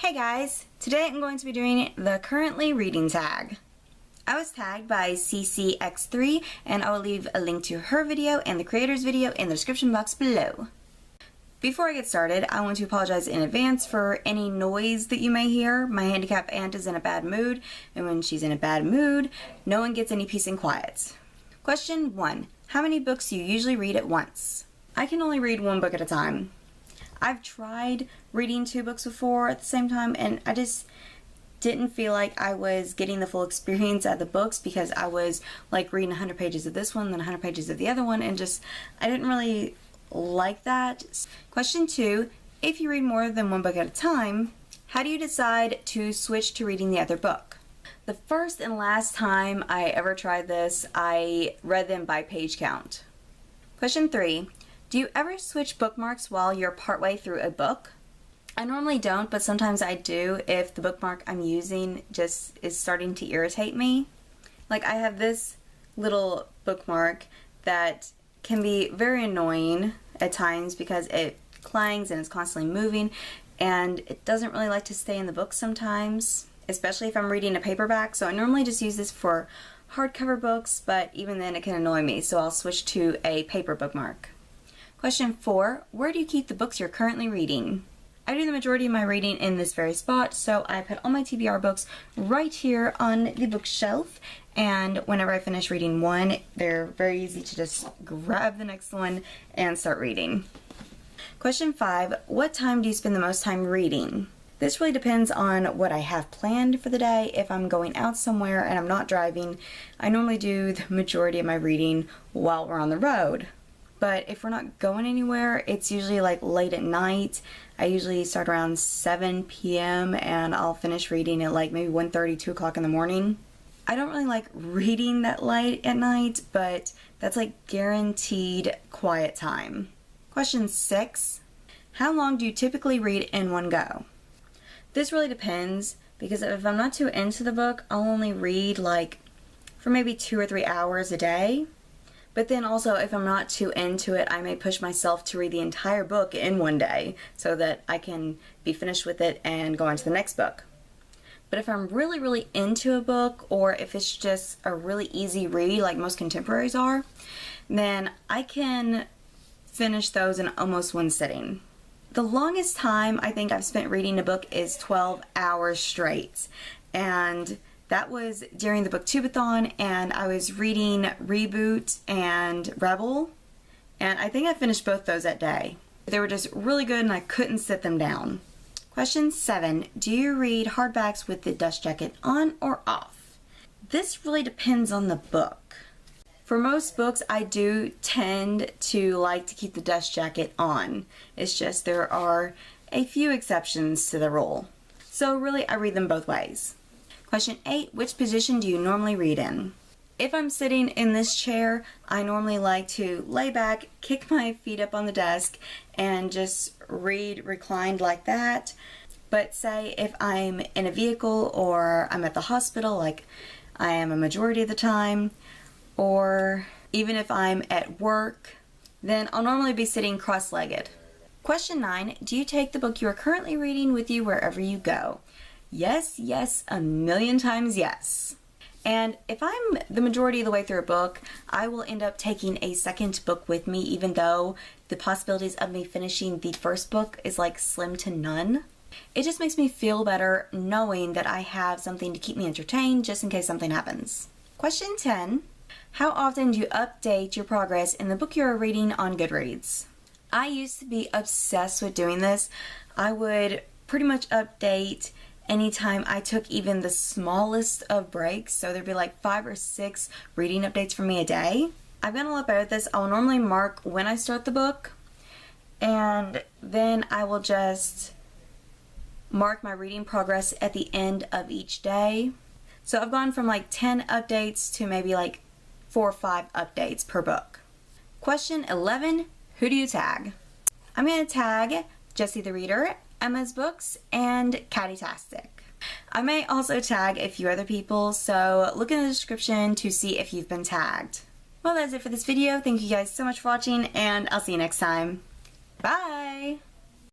Hey guys! Today I'm going to be doing the currently reading tag. I was tagged by CCX3 and I will leave a link to her video and the creator's video in the description box below. Before I get started, I want to apologize in advance for any noise that you may hear. My handicapped aunt is in a bad mood, and when she's in a bad mood, no one gets any peace and quiet. Question 1. How many books do you usually read at once? I can only read one book at a time. I've tried reading 2 books before at the same time, and I just didn't feel like I was getting the full experience out of the books because I was like reading 100 pages of this one, then 100 pages of the other one, and I didn't really like that. Question 2. If you read more than one book at a time, how do you decide to switch to reading the other book? The first and last time I ever tried this, I read them by page count. Question 3. Do you ever switch bookmarks while you're partway through a book? I normally don't, but sometimes I do if the bookmark I'm using just is starting to irritate me. Like I have this little bookmark that can be very annoying at times because it clangs and is constantly moving, and it doesn't really like to stay in the book sometimes, especially if I'm reading a paperback. So I normally just use this for hardcover books, but even then it can annoy me, so I'll switch to a paper bookmark. Question 4. Where do you keep the books you're currently reading? I do the majority of my reading in this very spot, so I put all my TBR books right here on the bookshelf, and whenever I finish reading one, they're very easy to just grab the next one and start reading. Question 5. What time do you spend the most time reading? This really depends on what I have planned for the day. If I'm going out somewhere and I'm not driving, I normally do the majority of my reading while we're on the road. But if we're not going anywhere, it's usually like late at night. I usually start around 7 p.m. and I'll finish reading at like maybe 1:30, 2 o'clock in the morning. I don't really like reading that late at night, but that's like guaranteed quiet time. Question 6. How long do you typically read in one go? This really depends, because if I'm not too into the book, I'll only read like for maybe 2 or 3 hours a day. But then also, if I'm not too into it, I may push myself to read the entire book in one day so that I can be finished with it and go on to the next book. But if I'm really, really into a book, or if it's just a really easy read like most contemporaries are, then I can finish those in almost one sitting. The longest time I think I've spent reading a book is 12 hours straight. And that was during the Booktubeathon, and I was reading Reboot and Rebel, and I think I finished both those that day. They were just really good and I couldn't sit them down. Question 7. Do you read hardbacks with the dust jacket on or off? This really depends on the book. For most books, I do tend to like to keep the dust jacket on. It's just there are a few exceptions to the rule. So really, I read them both ways. Question 8. Which position do you normally read in? If I'm sitting in this chair, I normally like to lay back, kick my feet up on the desk, and just read reclined like that. But say if I'm in a vehicle or I'm at the hospital, like I am a majority of the time, or even if I'm at work, then I'll normally be sitting cross-legged. Question 9. Do you take the book you are currently reading with you wherever you go? Yes, yes, a million times yes. And if I'm the majority of the way through a book, I will end up taking a second book with me, even though the possibilities of me finishing the first book is like slim to none. It just makes me feel better knowing that I have something to keep me entertained just in case something happens. Question 10. How often do you update your progress in the book you are reading on Goodreads? I used to be obsessed with doing this. I would pretty much update anytime I took even the smallest of breaks, so there'd be like 5 or 6 reading updates from me a day. I've gotten a lot better at this. I'll normally mark when I start the book, and then I will just mark my reading progress at the end of each day. So I've gone from like 10 updates to maybe like 4 or 5 updates per book. Question 11. Who do you tag? I'm going to tag Jessethereader, Emmmabooks, and Katytastic. I may also tag a few other people, so look in the description to see if you've been tagged. Well, that's it for this video. Thank you guys so much for watching, and I'll see you next time. Bye!